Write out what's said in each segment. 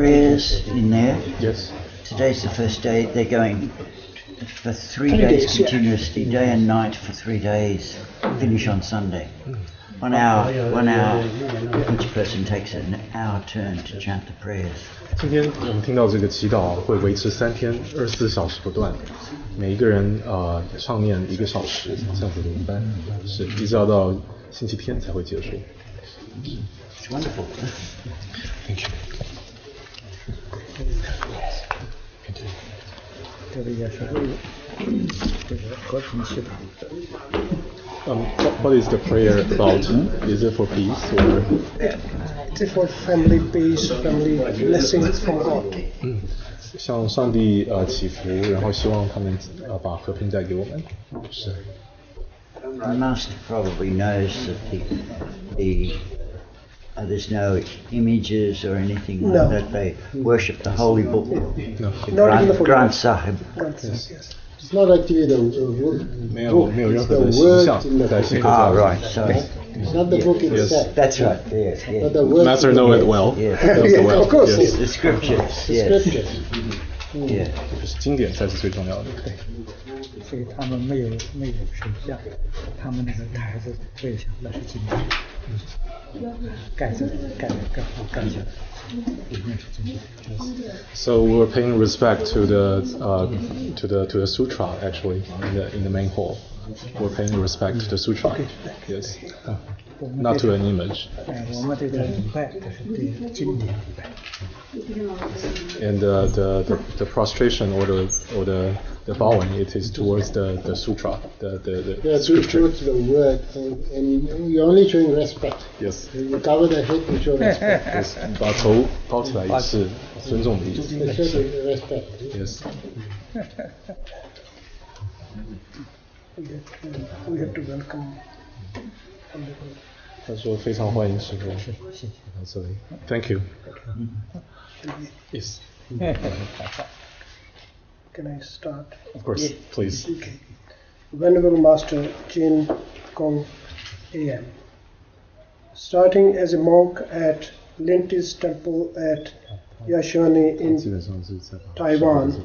prayers in there. Yes. Today's the first day. They're going for 3 days continuously, day and night for 3 days. Finish on Sunday. 1 hour. Each person takes an hour turn to chant the prayers. 今天我们听到这个祈祷会维持3天，24小时不断，每一个人唱念1个小时，像子轮班，是一直要到星期天才会结束。It's wonderful. Thank you. 这个也是这个和平祈祷。What is the prayer about? Is it for peace or? It's for family peace, family blessings from God. 向上帝祈福，然后希望他们把和平带给我们。是。The master probably knows that there's no images or anything like that. They worship the holy book, Granth Sahib. Yes. It's not actually the book. 没有任何的形象在锡克教。Right. Sorry. It's not the book itself. That's right. Yes. But the words. Master know it well. Yes. Of course. Yes. The scriptures. The Yes. scriptures. Yeah. 就是经典才是最重要的。所以他们没有神像，他们那个台子跪下那是经典，盖下来，里面是经典。So we were paying respect to the sutra actually in the main hall. We're paying respect to the sutra. Yes. Not to an image. 我们这个礼拜这是对经典礼拜。And the prostration or the bowing, it is towards the sutra, the scripture. Towards the word, and you're only showing respect. Yes. You cover the head to show respect. Yes. 把头包起来也是尊重的意思。To show the respect. Yes. We have to welcome. 他说非常欢迎师父。Thank you. Yes. Can I start? Of course. Please. Okay. Venerable Master Jin Kong A.M. Starting as a monk at Lintis Temple at Yashwani in Taiwan,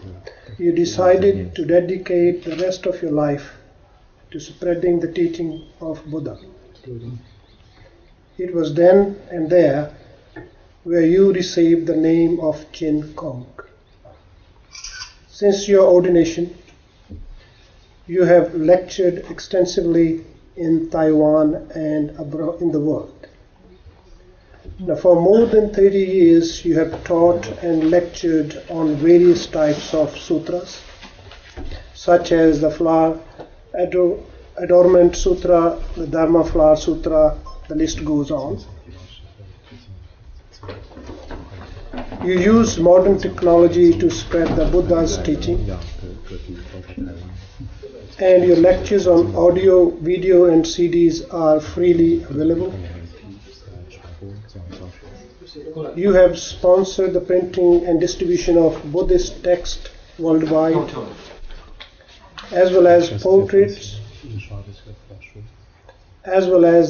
you decided to dedicate the rest of your life to spreading the teaching of Buddha. It was then and there where you received the name of Jin Kong. Since your ordination, you have lectured extensively in Taiwan and abroad in the world. Now, for more than 30 years, you have taught and lectured on various types of sutras, such as the Flower Adornment Sutra, the Dharma Flower Sutra, the list goes on. You use modern technology to spread the Buddha's teaching, and your lectures on audio, video, and CDs are freely available. You have sponsored the printing and distribution of Buddhist texts worldwide, as well as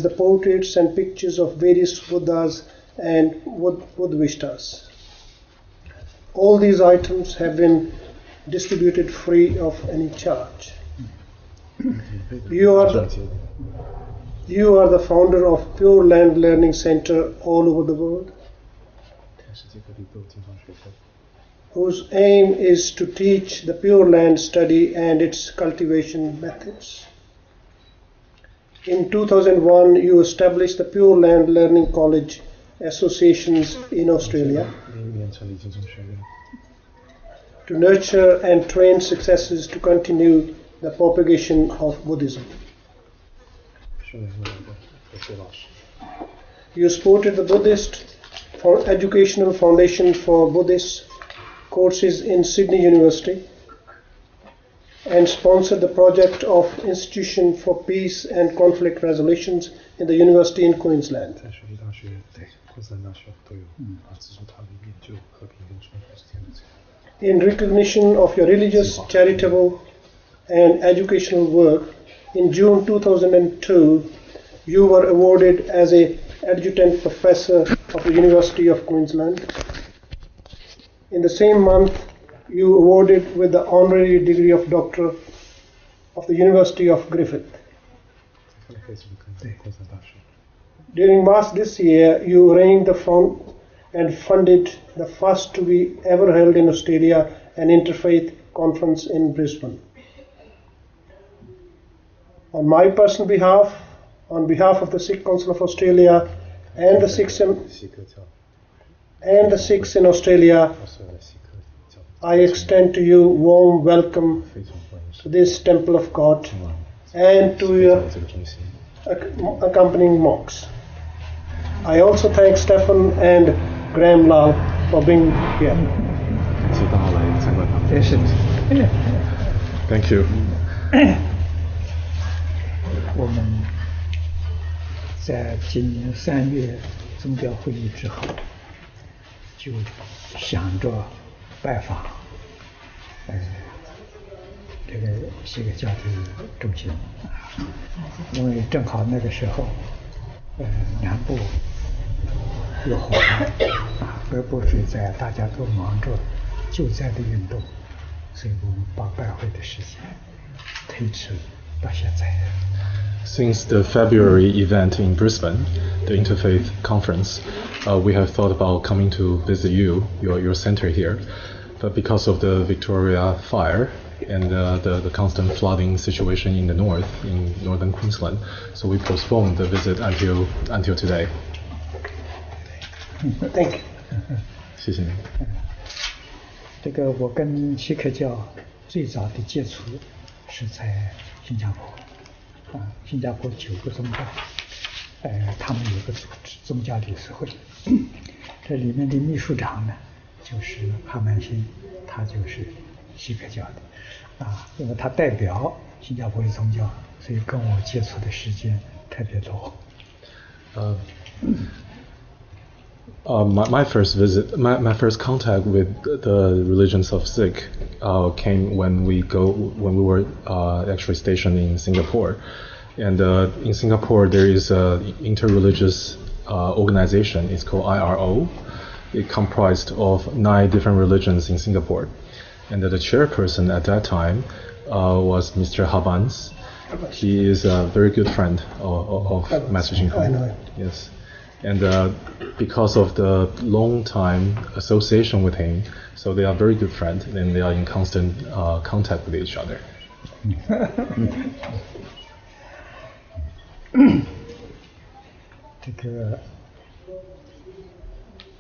the portraits and pictures of various Buddhas and Buddhistas. All these items have been distributed free of any charge. You are the founder of Pure Land Learning Center all over the world, whose aim is to teach the Pure Land study and its cultivation methods. In 2001, you established the Pure Land Learning College Associations in Australia to nurture and train successors to continue the propagation of Buddhism. You supported the Buddhist Educational Foundation for Buddhist courses in Sydney University and sponsored the project of Institution for Peace and Conflict Resolutions in the University in Queensland. In recognition of your religious, charitable, and educational work, in June 2002, you were awarded as an adjunct professor of the University of Queensland. In the same month, you awarded with the honorary degree of Doctor of the University of Griffith. During March this year, you arranged the front and funded the first to be ever held in Australia, an interfaith conference in Brisbane. On my personal behalf, on behalf of the Sikh Council of Australia and the Sikhs in Australia, I extend to you warm welcome to this temple of God and to your accompanying monks. I also thank Stephen and Graham Lal for being here. Thank you. 我们在今年3月宗教会议之后，就想着拜访这个锡克教的中心，因为正好那个时候，南部有火灾，北部是在大家都忙着救灾的运动，所以我们把拜会的时间推迟到现在。Since the February event in Brisbane, the Interfaith Conference, we have thought about coming to visit your center here. But because of the Victoria fire and the constant flooding situation in the north, in northern Queensland, so we postponed the visit until today. Thank you. 谢谢您。这个我跟锡克教最早的接触是在新加坡。新加坡9个宗教，他们有个组织宗教理事会，这里面的秘书长呢，就是哈曼星，他就是锡克教的，因为他代表新加坡的宗教，所以跟我接触的时间特别多。My first visit, my first contact with the religions of Sikh came when we were actually stationed in Singapore, and in Singapore there is a interreligious organization. It's called IRO. It comprised of 9 different religions in Singapore, and the chairperson at that time was Mr. Habans. He is a very good friend of Master净空. Yes. And because of the long time association with him, so they are very good friends and they are in constant contact with each other. 这个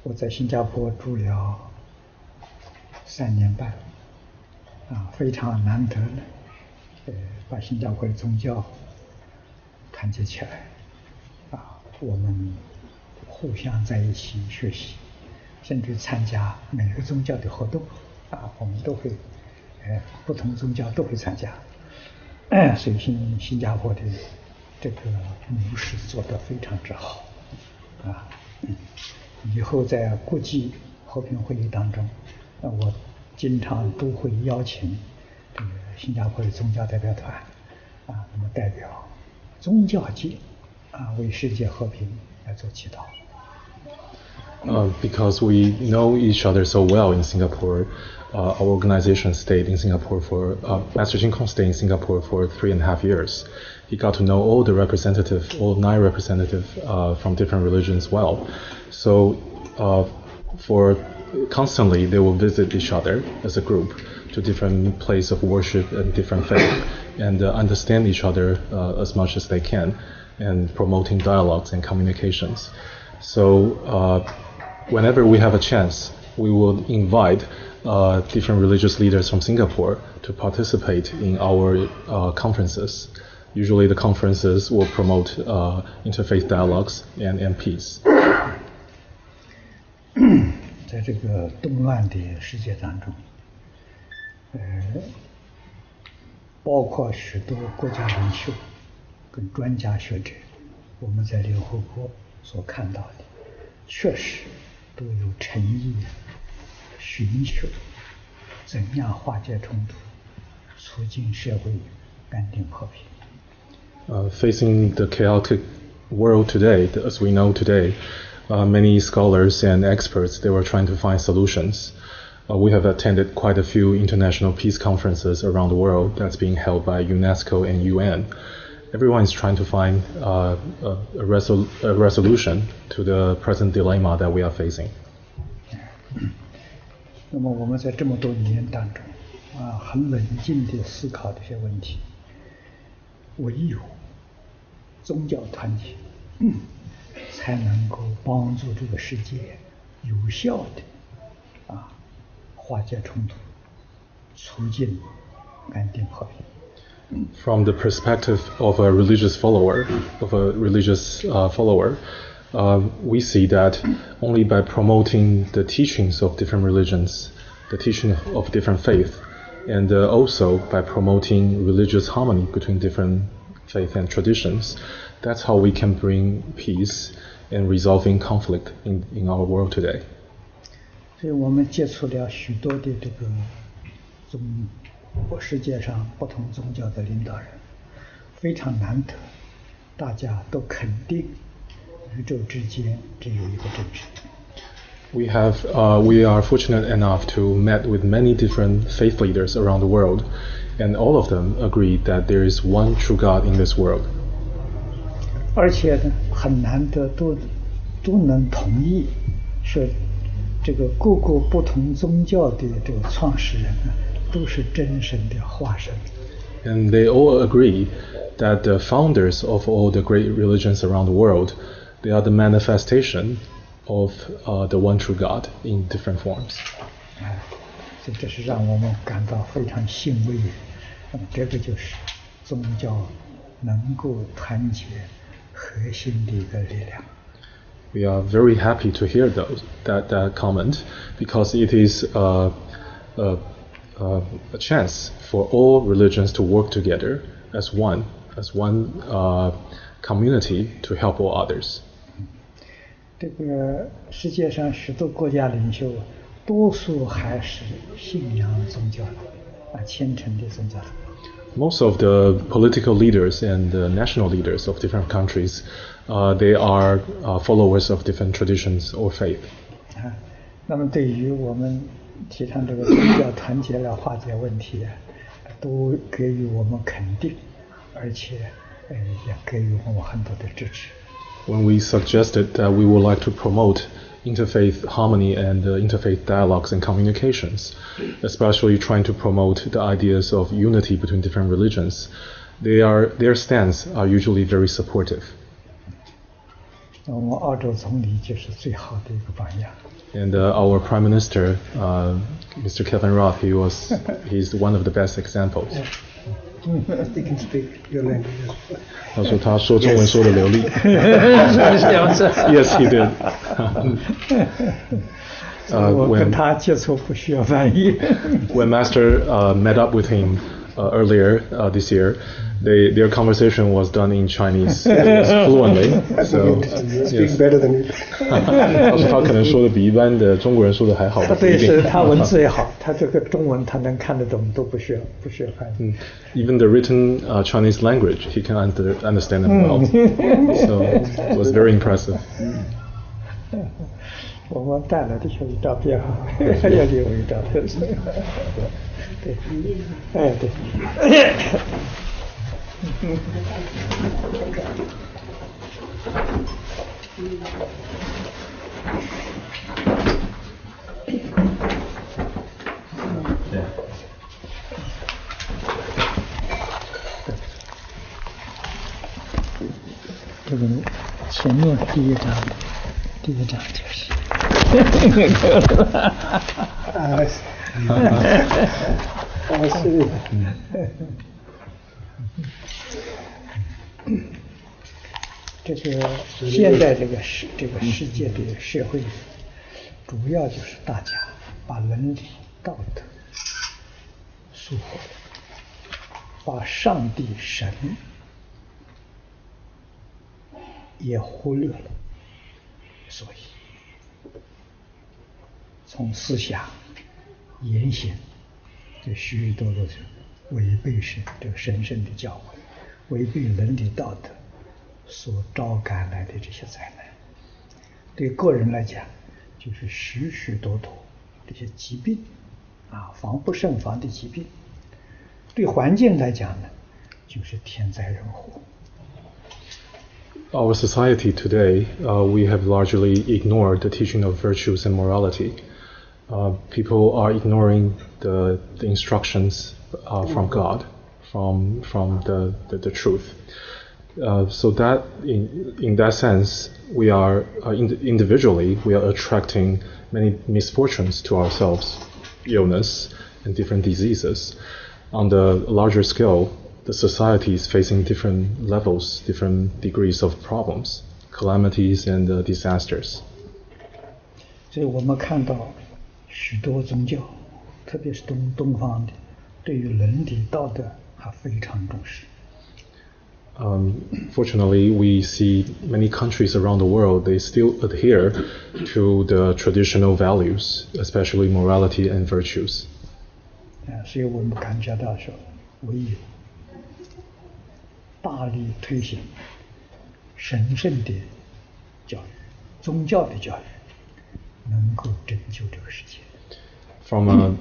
我在新加坡住了3年半，非常难得的，把新加坡的宗教团结起来，我们互相在一起学习，甚至参加每个宗教的活动，我们都会，不同宗教都会参加，所以新加坡的这个模式做得非常之好，以后在国际和平会议当中，我经常都会邀请这个新加坡的宗教代表团，那么代表宗教界，为世界和平来做祈祷。Because we know each other so well in Singapore, our organization stayed in Singapore for Master净空stayed in Singapore for 3.5 years. He got to know all 9 representatives from different religions well. So for constantly they will visit each other as a group to different places of worship and different faith, and understand each other as much as they can, and promoting dialogues and communications. So whenever we have a chance, we will invite different religious leaders from Singapore to participate in our conferences. Usually the conferences will promote interfaith dialogues and peace. 在这个动乱的世界当中，包括许多国家领袖跟专家学者，我们在联合国所看到的，确实都有诚意寻求怎样化解冲突，促进社会安定和平。Facing the chaotic world today, as we know today, many scholars and experts, they were trying to find solutions we have attended quite a few international peace conferences around the world that's being held by UNESCO and UN. Everyone is trying to find a resolution to the present dilemma that we are facing. 那么我们在这么多年当中，很冷静地思考这些问题，唯有宗教团结，才能够帮助这个世界有效地化解冲突，促进安定和平。From the perspective of a religious follower, we see that only by promoting the teachings of different religions, the teaching of different faith, and also by promoting religious harmony between different faith and traditions, that's how we can bring peace and resolving conflict in our world today. 所以我们接触了许多的这个世界上不同宗教的领导人，非常难得，大家都肯定宇宙之间只有一个真神。We are fortunate enough to meet with many different faith leaders around the world, and all of them agree that there is one true God in this world. 而且呢，很难得都能同意，说这个各个不同宗教的这个创始人呢，都是真神的化身。And they all agree that the founders of all the great religions around the world, they are the manifestation of the one true God in different forms. 所以这是让我们感到非常欣慰。这个就是宗教能够团结核心的一个力量。We are very happy to hear that comment, because it is a chance for all religions to work together as one community to help all others. 这个世界上许多国家领袖，多数还是信仰宗教的，虔诚的宗教的。Most of the political leaders and the national leaders of different countries, they are followers of different traditions or faith. 那么对于我们提倡这个宗教团结来化解问题，都给予我们肯定，而且也给予我们很多的支持。When we suggested that we would like to promote interfaith harmony and interfaith dialogues and communications, especially trying to promote the ideas of unity between different religions, their stance are usually very supportive. 我们澳洲总理就是最好的一个榜样。And our Prime Minister, Mr. Kevin Roth, he's one of the best examples. He can speak your language. 他说他说中文说得流利。Yes, he did. 我跟他接触不需要翻译。When Master met up with him earlier this year, their conversation was done in Chinese fluently. So Speak better than you. 他说他可能说的比一般的中国人说的还好。对，是他文字也好，他这个中文他能看得懂，都不需要翻译。Even the written Chinese language, he can understand it well. So it was very impressive. 我们带来的小照片哈，要给我一照片。对，哎对。这个前面第一张就是。这个现在这个世界的社会，主要就是大家把伦理道德疏忽了，把上帝神也忽略了，所以从思想、言行，这许多都是违背这个神圣的教诲，违背伦理道德所招赶来的这些灾难。对个人来讲，就是许许多多这些疾病，防不胜防的疾病。对环境来讲呢，就是天灾人祸。Our society today, we have largely ignored the teaching of virtues and morality. People are ignoring the instructions from God, from the truth. So that in that sense, we are individually we are attracting many misfortunes to ourselves, illness and different diseases. On the larger scale, the society is facing different levels, different degrees of problems, calamities and disasters. 所以我们看到许多宗教，特别是东方的，对于伦理道德还非常重视。Fortunately, we see many countries around the world, they still adhere to the traditional values, especially morality and virtues. 所以我们感觉到说，唯有大力推行神圣的教育、宗教的教育，能够拯救这个世界。From a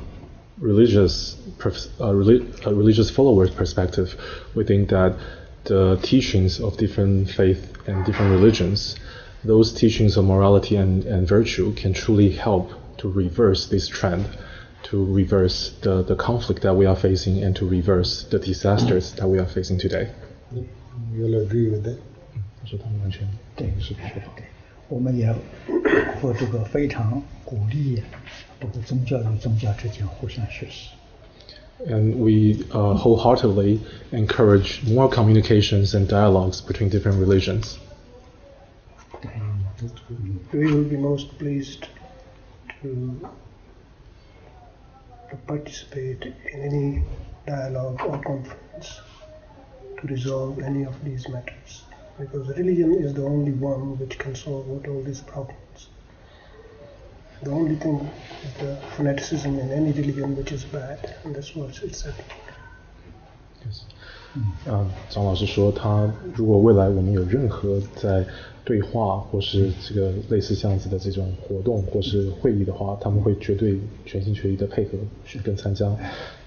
religious follower's perspective, we think that the teachings of different faith and different religions, those teachings of morality and virtue can truly help to reverse this trend, to reverse the conflict that we are facing and to reverse the disasters that we are facing today. You'll agree with that? 对，我们也和这个非常鼓励这个宗教与宗教之间互相学习。And we wholeheartedly encourage more communications and dialogues between different religions. We will be most pleased to participate in any dialogue or conference to resolve any of these matters, because religion is the only one which can solve all these problems. The only thing is the fanaticism in any religion which is bad, and that's what it's happening. Yes. 张老师说，他如果未来我们有任何在对话或是这个类似这样子的这种活动或是会议的话，他们会绝对全心全意的配合跟参加，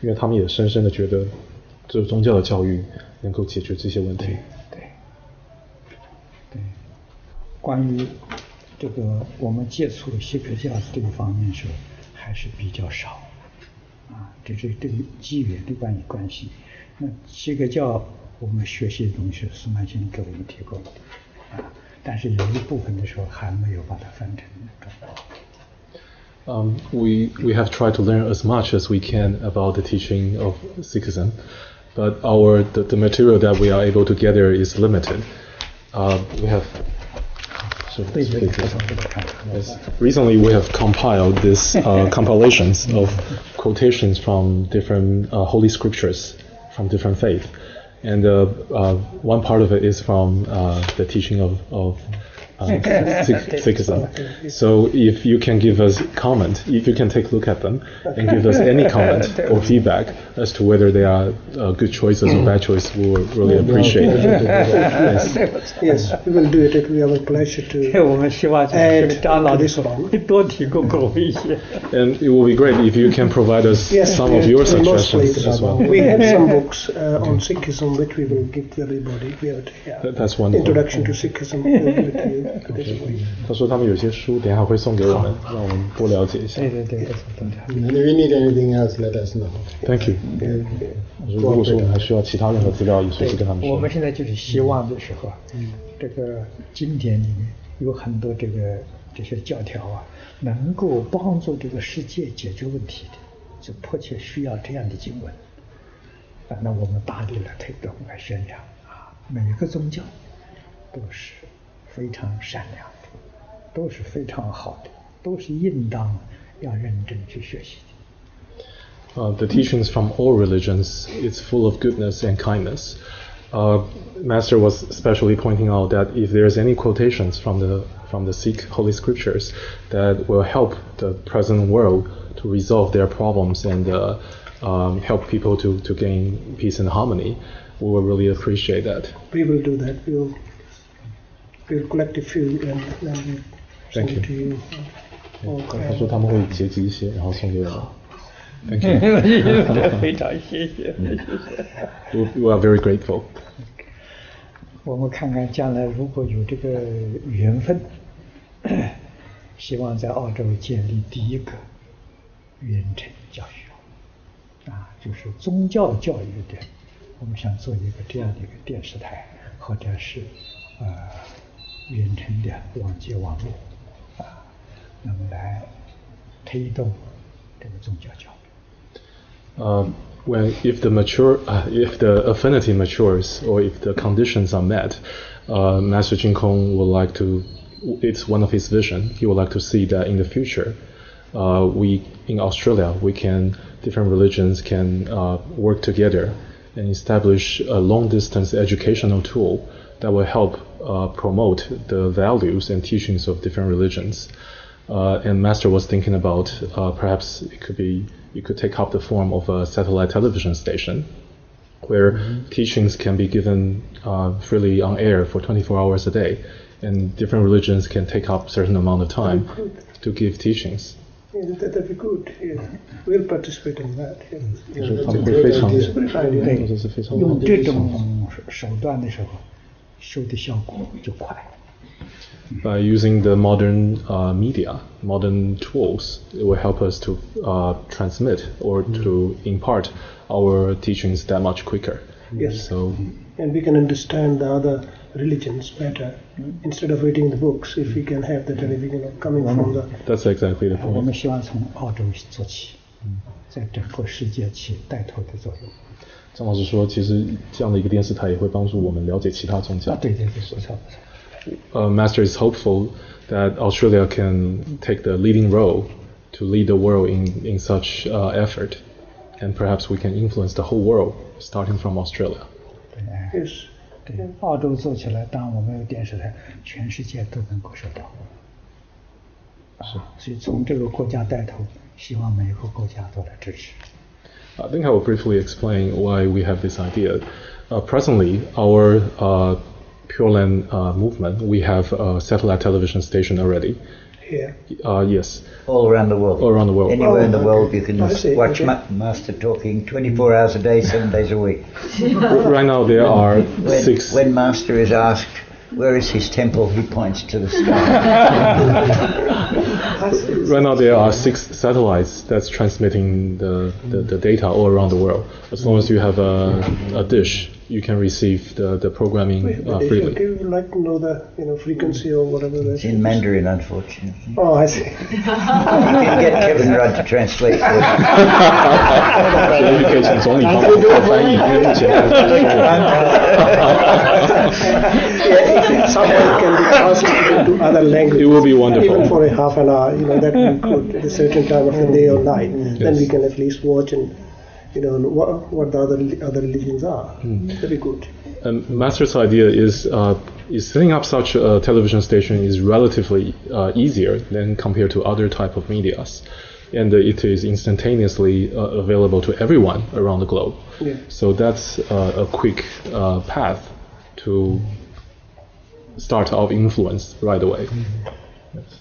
因为他们也深深的觉得，这宗教的教育能够解决这些问题。对，关于这个我们接触锡克教这个方面说还是比较少，这是对机缘的关系。那锡克教我们学习的东西是司马先生给我们提供的，但是有一部分的时候还没有把它翻成中文。We have tried to learn as much as we can about the teaching of Sikhism, but the material that we are able to gather is limited. We have recently we have compiled these compilations of quotations from different holy scriptures from different faiths, and one part of it is from the teaching of Sikhism. So if you can give us comment, if you can take a look at them and give us any comment or feedback as to whether they are good choices or bad choices, we will really appreciate it. Yes, we will do it. It will be our pleasure to 我们希望张老师多提供给我们一些。And it will be great if you can provide us some of your suggestions as well. We have some books on Sikhism which we will give to everybody. We have That's wonderful. Introduction to Sikhism. We will give it to you. 他说他们有些书等一下会送给我们，让我们多了解一下。对。And if we need anything else, let us know. Thank you. 如果说我们还需要其他任何资料，也随时跟他们说。我们现在就是希望的时候，这个经典里面有很多这些教条能够帮助这个世界解决问题的，就迫切需要这样的经文。那我们大力来推动来宣扬每个宗教都是非常善良的，都是非常好的，都是应当要认真去学习的。The teachings from all religions, it's full of goodness and kindness. Master was especially pointing out that if there's any quotations from the Sikh holy scriptures that will help the present world to resolve their problems and help people to gain peace and harmony, we will really appreciate that. We will do that. We'll collect a few and then we'll send it to you. 他说他们会截集一些，然后送给我们。Thank you. 非常谢谢。We are very grateful. 我们看看将来如果有这个缘分，希望在澳洲建立第一个远程教育，就是宗教教育的，我们想做一个这样的一个电视台，或者是远程的网接网络，那么来推动这个宗教教育。If the affinity matures, or if the conditions are met, Master Jingkong would like to. It's one of his vision. He would like to see that in the future, we in Australia, different religions can work together and establish a long-distance educational tool that will help promote the values and teachings of different religions. And Master was thinking about perhaps it could take up the form of a satellite television station, where teachings can be given freely on air for 24 hours a day, and different religions can take up a certain amount of time to give teachings. Yeah, that'd be good. Yeah. We'll participate in that. 他们会非常用这种手段的时候，收的效果就快。By using the modern media, modern tools, it will help us to transmit or to impart our teachings that much quicker. Yes. And we can understand the other religions better instead of reading the books. If we can have the television coming from the. That's exactly the point. 我们希望从澳洲做起，在整个世界起带头的作用。张老师说，其实这样的一个电视台也会帮助我们了解其他宗教。对，不错。Master is hopeful that Australia can take the leading role to lead the world in such effort, and perhaps we can influence the whole world, starting from Australia. Yes. 对，澳洲做起来，当我们有电视台，全世界都能够收到。所以从这个国家带头，希望每个国家都来支持。I think I will briefly explain why we have this idea. Presently, our Pure Land movement, we have a satellite television station already. Here? Yes. All around the world. All around the world. Anywhere in the world you can watch Master talking 24 hours a day, 7 days a week. Right now there are 6. When Master is asked, where is his temple, he points to the sky. Right now there are 6 satellites that's transmitting the data all around the world. As long as you have a dish, you can receive the programming freely. Do you like to know the frequency or whatever? It's in Mandarin, unfortunately. Oh, I see. You can get Kevin Rudd to translate for you. Someone can be translated to other languages. It will be wonderful. Even for a half an hour, that we could at a certain time of the day or night. Yes. Then we can at least watch and what the other religions are. That'd be good. And Master's idea is setting up such a television station is relatively easier than compared to other type of medias, and it is instantaneously available to everyone around the globe. Yeah. So that's a quick path to start our influence right away. Yes.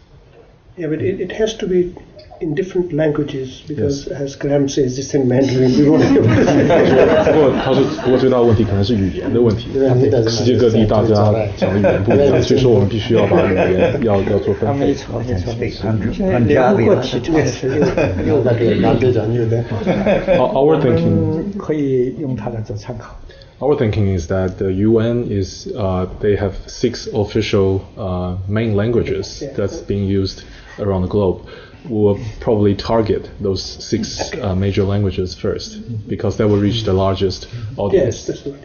Yeah, but it has to be in different languages because, as Graham says, it's in Mandarin. We won't be able to say. 不过最大的问题可能是语言的问题。世界各地大家讲的语言不一样，所以说我们必须要把语言要做分配。没错。Our thinking 可以用它来做参考。Our thinking is that the UN is they have 6 official main languages that's being used around the globe. We'll probably target those 6 major languages first, because that will reach the largest audience. Yes, that's right.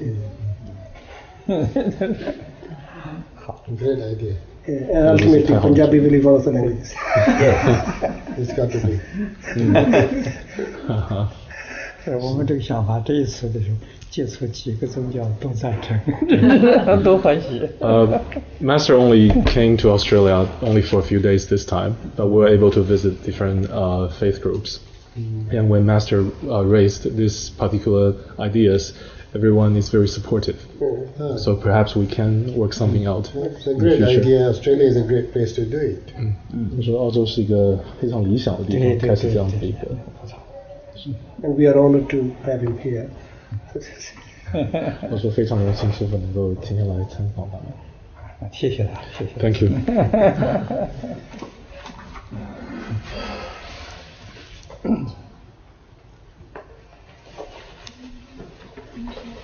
Great idea. Yeah, and ultimately, Punjabi will be one of the languages. Yeah. It's got to be. 我们这个想法，这一次的时候，接触几个宗教都赞成，都欢喜。Master only came to Australia only for a few days this time, but we were able to visit different faith groups. And when Master raised these particular ideas, everyone is very supportive. So perhaps we can work something out. It's a great idea. Australia is a great place to do it. 我说澳洲是一个非常理想的地方，开始这样的一个。And we are honored to have him here. 我说非常荣幸师傅能够今天来参访他们。谢谢他，谢谢。 Thank you.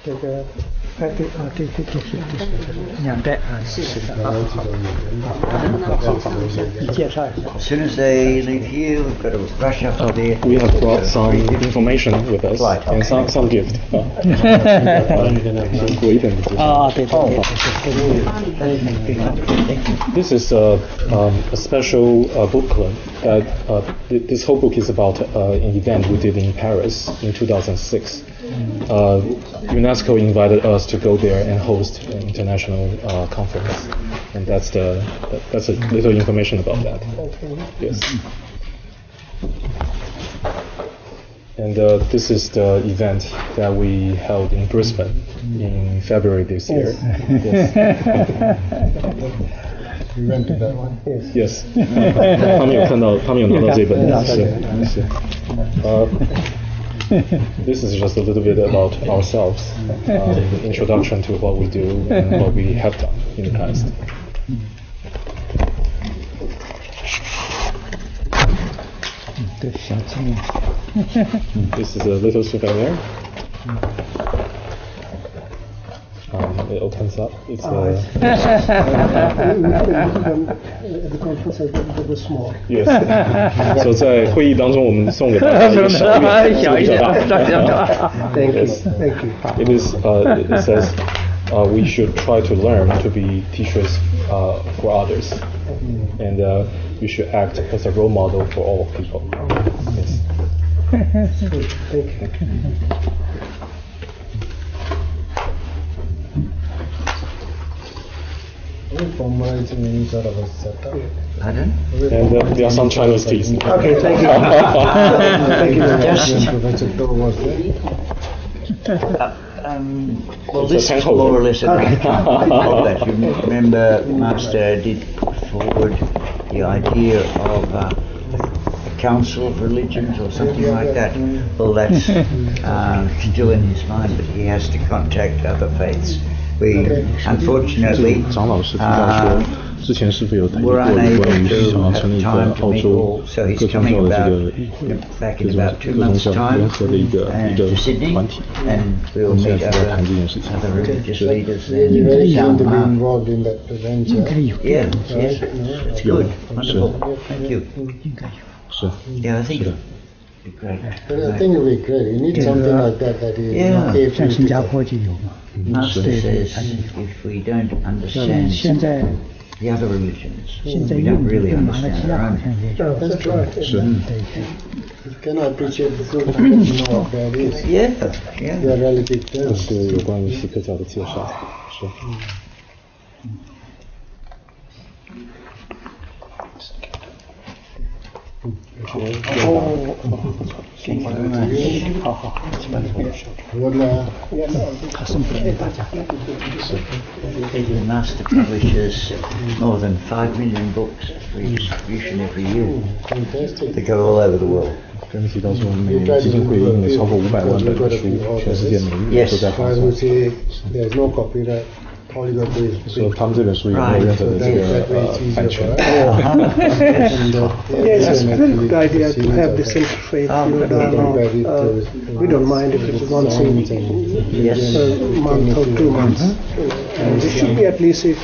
这个，哎，对啊，对，两代啊，是的啊，你介绍一下。 As soon as they leave here, we've got to rush up to there. We have brought some information with us and some gift. 过一点的介绍。啊，对。 This is a special booklet that this whole book is about an event we did in Paris in 2006. UNESCO invited us to go there and host an international conference, and that's a little information about that. Yes. And this is the event that we held in Brisbane in February this year. Yes. We went to that one. Yes. 他们有看到，他们有拿到这本，是。This is just a little bit about ourselves, introduction to what we do and what we have done in the past. This is a little souvenir. It opens up. It's At the conference, it was small. yes. So 在会议当中，我们送给大家一个小一点，Thank you. Yes. Thank you. It is. It says we should try to learn to be teachers for others, and we should act as a role model for all people. Yes. Thank you. Formalizing any sort of a setup. Pardon? And there are some Chinese teas. Okay, thank you. Thank you very much. Professor Toh was there. Well, this is more or less a of that. You remember, Master did put forward the idea of a council of religions or something like that. Well, that's still in his mind, but he has to contact other faiths. We unfortunately 长老师提到说，之前是否有提过 were 关 unable 于想要 to 成立一 have 个 time to 澳 meet 洲 all, so 各 he's 宗 coming 教的 about 这个 back 各 in 种 about 2 months' 教 time 联合的一个 to Sydney, 团体， and we'll 现 meet 在是在谈这件事情。 other religious leaders You're there. very keen to be involved in that venture. Yeah, yes, it's good, wonderful, thank you. 是。 Yeah, I think it'd be great. But I think it would be great. You need something like that that is Yeah. safe 在 to 新加 people. 坡就有嘛。 Master 对对 says if we don't 现 understand 在 the other religions, 现在 we 印 don't 度 really 跟马来 understand 西亚 our 好 own. 像也有。 That's right. 是。对对。 You cannot appreciate the truth unless you know what that is. Yeah, They yeah. are relative 这 terms. 是有关于锡克教的介绍，是。The Master publishes more than 5 million books for distribution every year. Fantastic. They go all over the world. 刚才提到说，我们每年基金会印了超过500万本的书，全世界每日都在发 I 送 would。say there's no copyright. All you got to do is 说他们这本书也没有任何的这个版权。 Yeah, it's a very good idea to have this interfaith dialogue. We don't mind if it's once a month or 2 months. And there should be at least a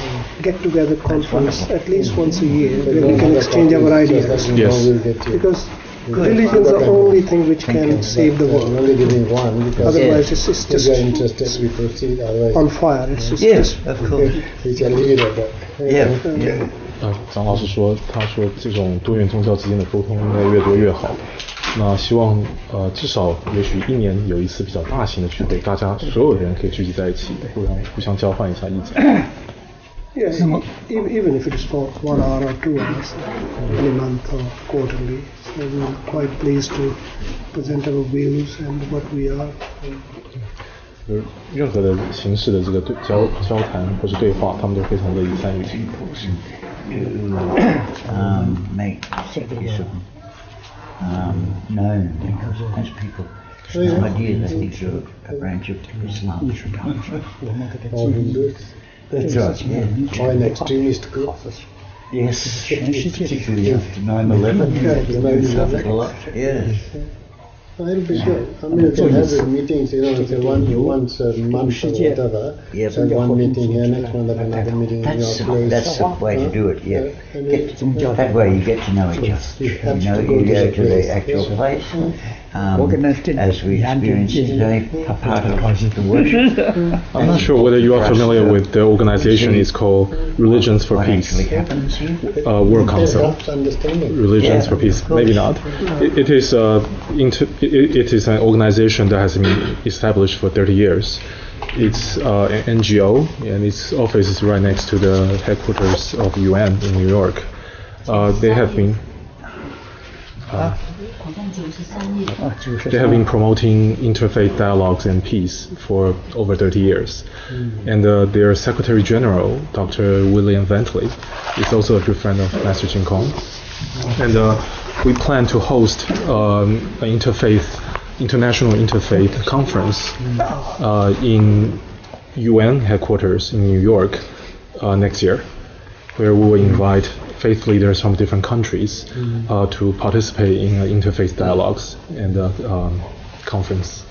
get-together conference at least once a year where we can exchange our ideas. Yes. Because religions are the only thing which can save the I'm world. only giving one because Otherwise, it's if just you're interested, we proceed. Otherwise, on fire. It's just Yes, of course. we can leave it at that. Yeah, yeah. 张老师说，他说这种多元宗教之间的沟通应该越多越好。那希望至少也许1年有一次比较大型的聚会，大家所有的人可以聚集在一起，互相交换一下意见。 Yeah, even if it is for 1 hour or 2 hours, in a month or quarterly, so we're quite pleased to present our views and what we are. 就是任何的形式的这个交谈或是对话，他们都非常乐意参与。Make use of known as people. It's an idea that these are a branch of Islam. Or Hindus. That's right, yeah. Or an extremist group. Yes, particularly after 9/11. A lot, yes. It'll be good. I mean, you can have the meetings, say once a month or whatever. Yeah, so one meeting here, next one, another meeting in your place. That's the way to do it, yeah. That way you get to know each other. You go to the actual place. As we experienced today, a part of the worship. I'm not sure whether you are familiar with the organization. It's called Religions for Peace. World Council. Religions for Peace. Maybe not. It is an organization that has been established for 30 years. It's an NGO, and its office is right next to the headquarters of UN in New York. They have been promoting interfaith dialogues and peace for over 30 years. And their Secretary General, Dr. William Bentley, is also a good friend of Master Jin Kong. And we plan to host an international interfaith conference in UN headquarters in New York next year, where we will invite faith leaders from different countries to participate in interfaith dialogues and conference.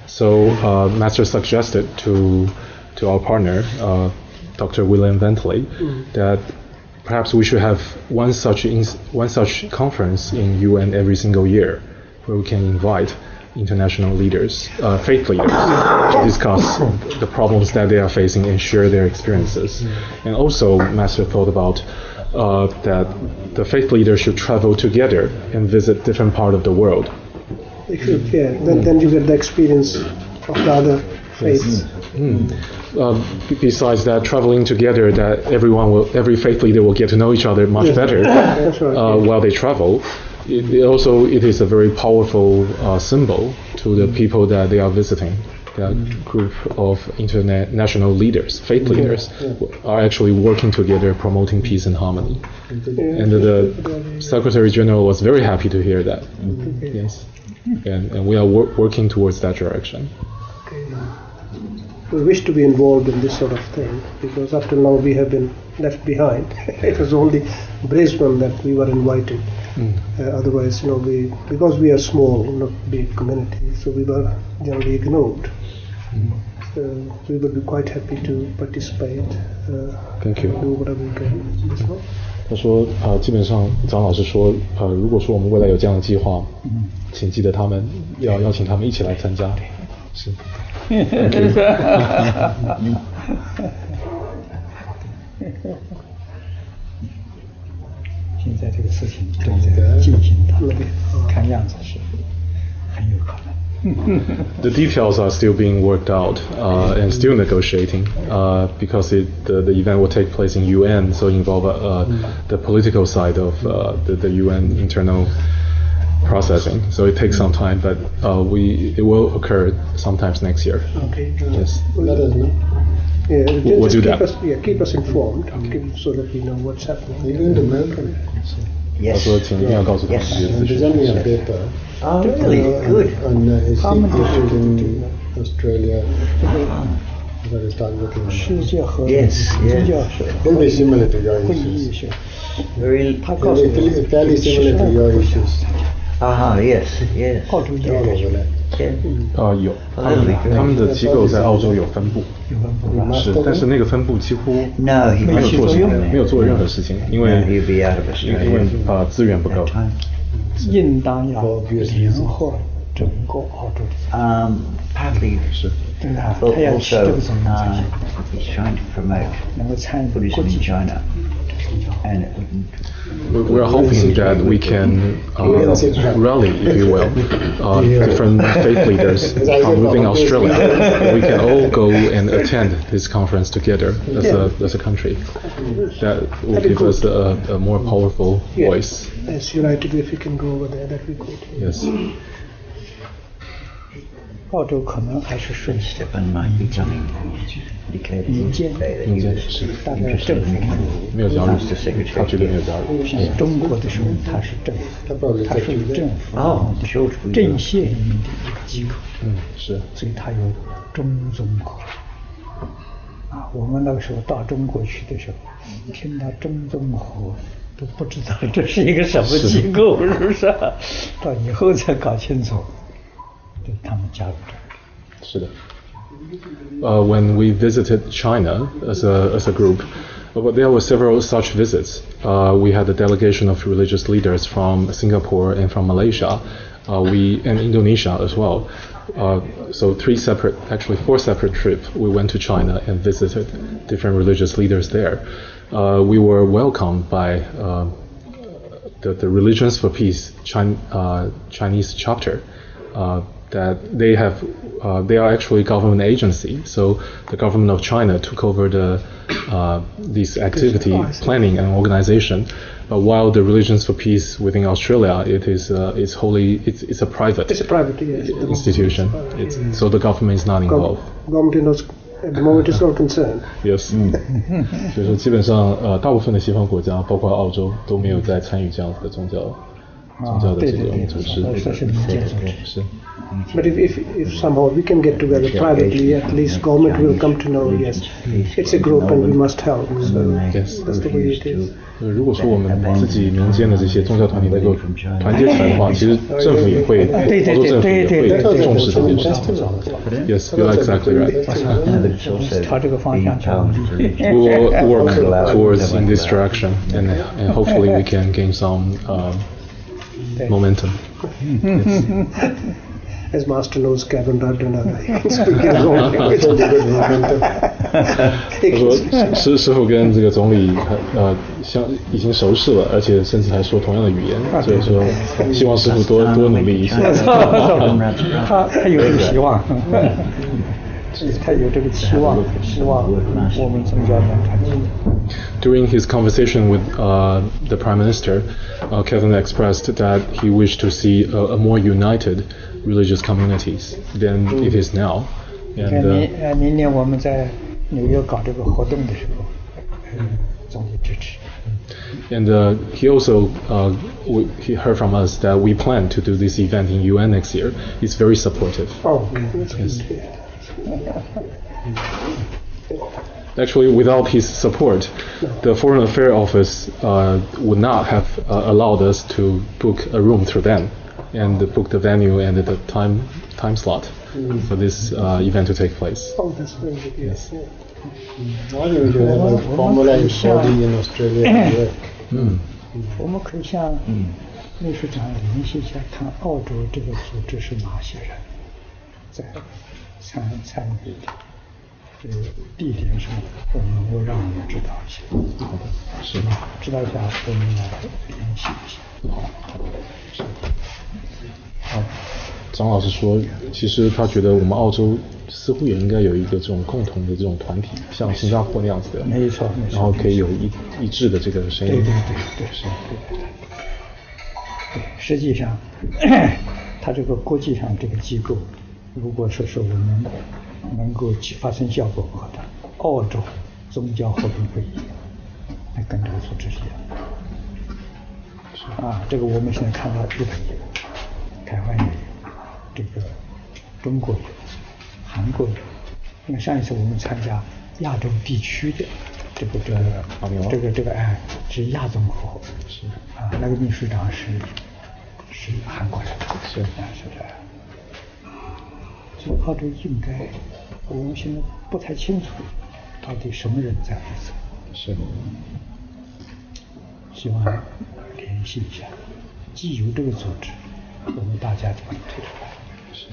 So Master suggested to our partner, Dr. William Bentley, that perhaps we should have one such conference in UN every single year, where we can invite international leaders, faith leaders, to discuss the problems that they are facing and share their experiences. And also, Master thought about that the faith leaders should travel together and visit different parts of the world. They should, yeah. Then you get the experience of the other faiths. Besides that, traveling together, that every faith leader will get to know each other much better while they travel. It is a very powerful symbol to the people that they are visiting. That group of international leaders, faith leaders, are actually working together, promoting peace and harmony. And the Secretary General was very happy to hear that. Yes, and we are working towards that direction. We wish to be involved in this sort of thing, because up till now we have been left behind. It was only Brisbane that we were invited. Otherwise, because we are small, not big community, so we were generally ignored. So we would be quite happy to participate. Thank you. Do whatever we can. 他说基本上张老师说如果说我们未来有这样的计划，请记得他们要邀请他们一起来参加。是。现在这个事情正在进行当中，看样子是很有可能。The details are still being worked out and still negotiating because the event will take place in UN, so involve the political side of the UN internal processing. So it takes some time, but it will occur sometimes next year. Okay. Yes. Let us know. Yeah, we'll do that. Keep us informed, so that we know what's happening. Are you going to Melbourne? Yes. 他说请一定要告诉他们这些资讯。 Presenting a paper. Oh, really? Good. On issues in Australia. I'm going to start looking at it. Yes, yes. It'll be similar to your issues. Very. Fairly similar to your issues. Yes, yes. All overlap. Yeah. 有，他们的机构在澳洲有分部，是，但是那个分部几乎 No, he 没有做任何事情，因为 he'll be out of Australia. 因为资源不够。应当要联合整个澳洲的。 Partly 是。 对啊，他要起这 also 个作用才行， he's trying to promote 能够参与 Buddhism 国 in 际。 China, and it wouldn't. We're hoping that we can rally, if you will, different faith leaders from within Australia. We can all go and attend this conference together as a country. That will give us a more powerful voice. Yes, you're right. If we can go over there, that we could. Yes. 澳洲可能还是顺 Stephen might be coming. 民间，大概政府没有加入，他绝对没有加入。中国的时候，他是政府，他属于政府政协里面的一个机构。是。所以他有中综合。啊，我们那个时候到中国去的时候，听到中综合都不知道这是一个什么机构，是不是？到以后才搞清楚，对他们加入这个。是的。When we visited China as a group, there were several such visits. We had a delegation of religious leaders from Singapore and from Malaysia, and Indonesia as well. So four separate trips. We went to China and visited different religious leaders there. We were welcomed by the Religions for Peace Chinese chapter. That they are actually government agency. So the government of China took over this activity planning and organization. While the Religions for Peace within Australia, it's a private institution. So the government is not involved. Government at the moment is not concerned. Yes. 所以说基本上大部分的西方国家，包括澳洲，都没有在参与这样子的宗教的这个组织。是。But if somehow we can get together privately, at least government will come to know, yes, it's a group and we must help. So yes, that's the way it is. 如果说我们自己民间的这些宗教团体能够团结起来的话，其实政府也会，澳洲政府也会重视这件事情。Yes, you are exactly right. 朝这个方向去。We will work towards in this direction, and hopefully we can gain some momentum. Yes. As Master knows, Kevin Radha, he can speak his own language. 他说师傅跟这个总理已经熟识了，而且甚至还说同样的语言，所以说希望师傅多努力一些。他有这个希望，他有这个期望，希望我们宗教能团结。During his conversation with the Prime Minister, Kevin expressed that he wished to see a more united religious communities than it is now. And 明年我们在纽约搞这个活动的时候，总理支持。And he also he heard from us that we plan to do this event in UN next year. He's very supportive. Oh, yes. Actually, without his support, the Foreign Affairs Office would not have allowed us to book a room through them and book the venue and the time slot for this event to take place. Oh, that's very good. Yes. Why don't you have a formalized body in Australia? 我们可以向秘书长联系一下，看澳洲这个组织是哪些人在参与的。地点上，我们会让我们知道一些。好的，是知道一下，我们来联系一下。好，是。好，张老师说，其实他觉得我们澳洲似乎也应该有一个这种共同的这种团体，像新加坡那样子的。没错。然后可以有一致的这个声音。对，是。对，实际上，他这个国际上这个机构，如果说是我们能够发生效果不好的，澳洲宗教和平会议，那跟这个组织是一样的。这个我们现在看到日本也有，台湾也有，这个中国有，韩国有。因为上一次我们参加亚洲地区的这个是亚综合，是那个秘书长是韩国人，是的。所以澳洲应该，我们现在不太清楚到底什么人在负责。是。希望联系一下，既有这个组织，我们大家怎么推出来？是。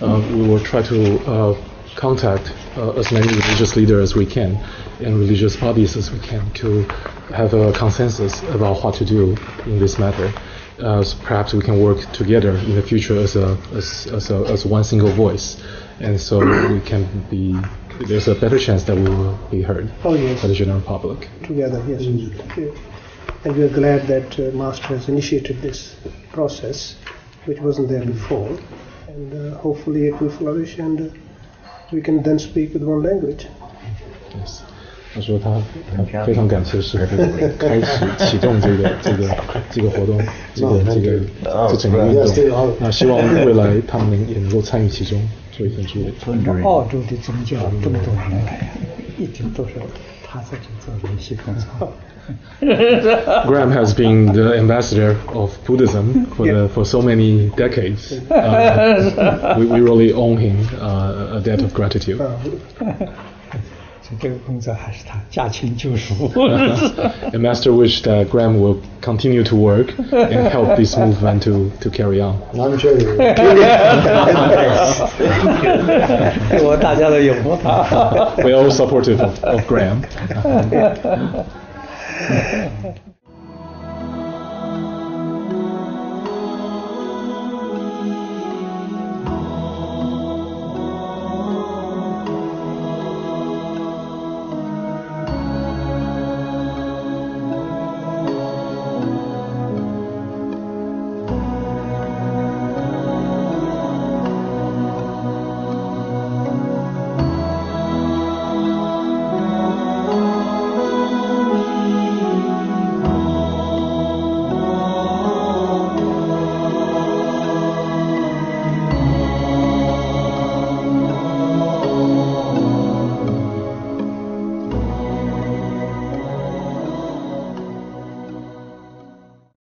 We will try to contact as many religious leaders as we can and religious bodies as we can to have a consensus about what to do in this matter. So perhaps we can work together in the future as one single voice, and so there's a better chance that we will be heard by the general public. Together, yes. And we are glad that Master has initiated this process, which wasn't there before, and hopefully it will flourish, and we can then speak with one language. Yes. 他说他非常感谢师父开始启动这个活动，这整个运动。那希望未来他们也能够参与其中，做一份助力。澳洲的宗教这么多年来一直都是他自己做的西工作。Graham has been the ambassador of Buddhism for so many decades. We really owe him a debt of gratitude. 这个工作还是他驾轻就熟。The master wished that Graham will continue to work and help this movement to carry on. I'm sure you will. 我大家都拥护他。We are all supportive of Graham.